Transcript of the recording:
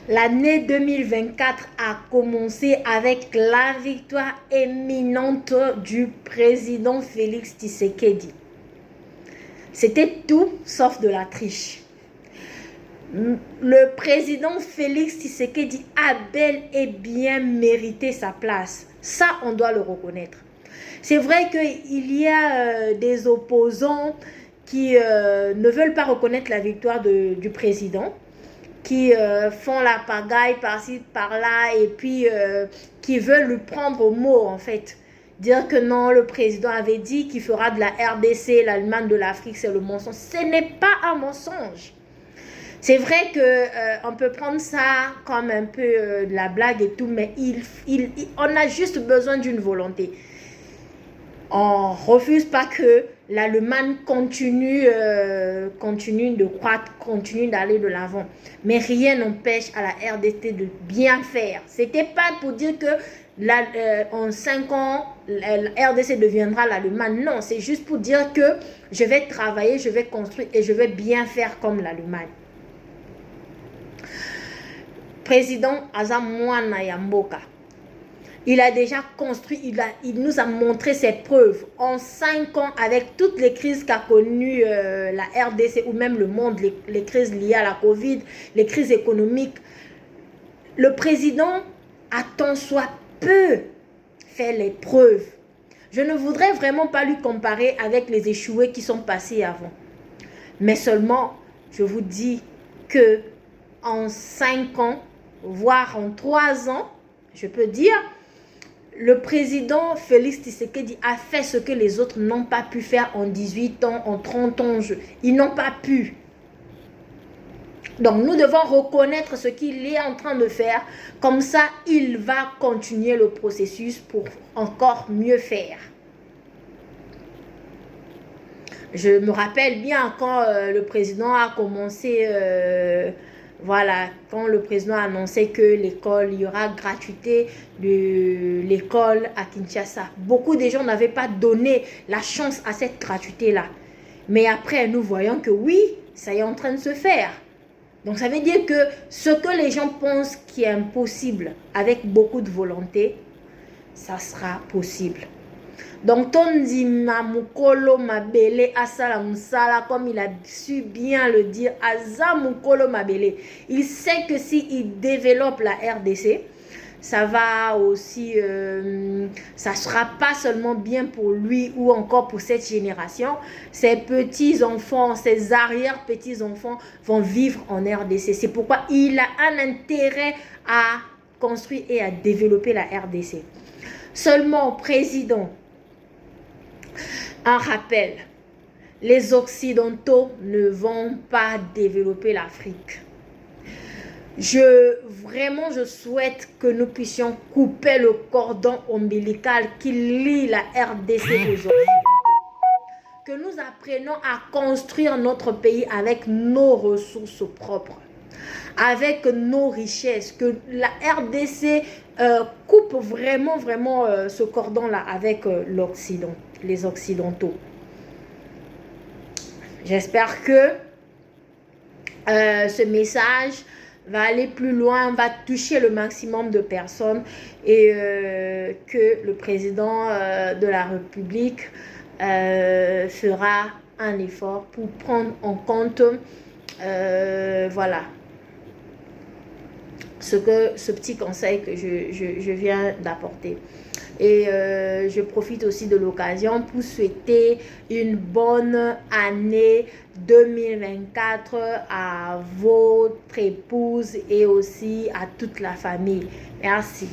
L'année 2024 a commencé avec la victoire éminente du président Félix Tshisekedi. C'était tout sauf de la triche. Le président Félix Tshisekedi a bel et bien mérité sa place. Ça, on doit le reconnaître. C'est vrai qu'il y a des opposants qui ne veulent pas reconnaître la victoire du président, qui font la pagaille par-ci, par-là, et puis qui veulent le prendre au mot, en fait. Dire que non, le président avait dit qu'il fera de la RDC, l'Allemagne de l'Afrique, c'est le mensonge. Ce n'est pas un mensonge. C'est vrai qu'on peut prendre ça comme un peu de la blague et tout, mais on a juste besoin d'une volonté. On ne refuse pas que l'Allemagne continue de croître, continue d'aller de l'avant. Mais rien n'empêche à la RDC de bien faire. Ce n'était pas pour dire que en 5 ans, la RDC deviendra l'Allemagne. Non, c'est juste pour dire que je vais travailler, je vais construire et je vais bien faire comme l'Allemagne. Président Azamouana Yamboka. Il a déjà construit, il nous a montré ses preuves. En 5 ans, avec toutes les crises qu'a connues la RDC ou même le monde, les crises liées à la Covid, les crises économiques, le président a tant soit peu fait les preuves. Je ne voudrais vraiment pas lui comparer avec les échoués qui sont passés avant. Mais seulement, je vous dis que en 5 ans, voire en 3 ans, je peux dire, le président Félix Tshisekedi a fait ce que les autres n'ont pas pu faire en 18 ans, en 30 ans. Ils n'ont pas pu. Donc, nous devons reconnaître ce qu'il est en train de faire. Comme ça, il va continuer le processus pour encore mieux faire. Je me rappelle bien quand le président a commencé... voilà, quand le président a annoncé que l'école, il y aura gratuité de l'école à Kinshasa. Beaucoup de gens n'avaient pas donné la chance à cette gratuité-là. Mais après, nous voyons que oui, ça est en train de se faire. Donc, ça veut dire que ce que les gens pensent qui est impossible, avec beaucoup de volonté, ça sera possible. Donc, Tondima Mukolo Mabele Asala Musala, comme il a su bien le dire, Aza Mukolo Mabele. Il sait que s'il développe la RDC, ça va aussi, ça ne sera pas seulement bien pour lui ou encore pour cette génération. Ses petits-enfants, ses arrière-petits-enfants vont vivre en RDC. C'est pourquoi il a un intérêt à construire et à développer la RDC. Seulement, président, un rappel, les Occidentaux ne vont pas développer l'Afrique. Vraiment, je souhaite que nous puissions couper le cordon ombilical qui lie la RDC aux Occidentaux. Que nous apprenions à construire notre pays avec nos ressources propres, avec nos richesses, que la RDC coupe vraiment ce cordon-là avec l'Occident, les Occidentaux. J'espère que ce message va aller plus loin, va toucher le maximum de personnes et que le président de la République fera un effort pour prendre en compte voilà, ce petit conseil que je viens d'apporter. Et je profite aussi de l'occasion pour souhaiter une bonne année 2024 à votre épouse et aussi à toute la famille. Merci.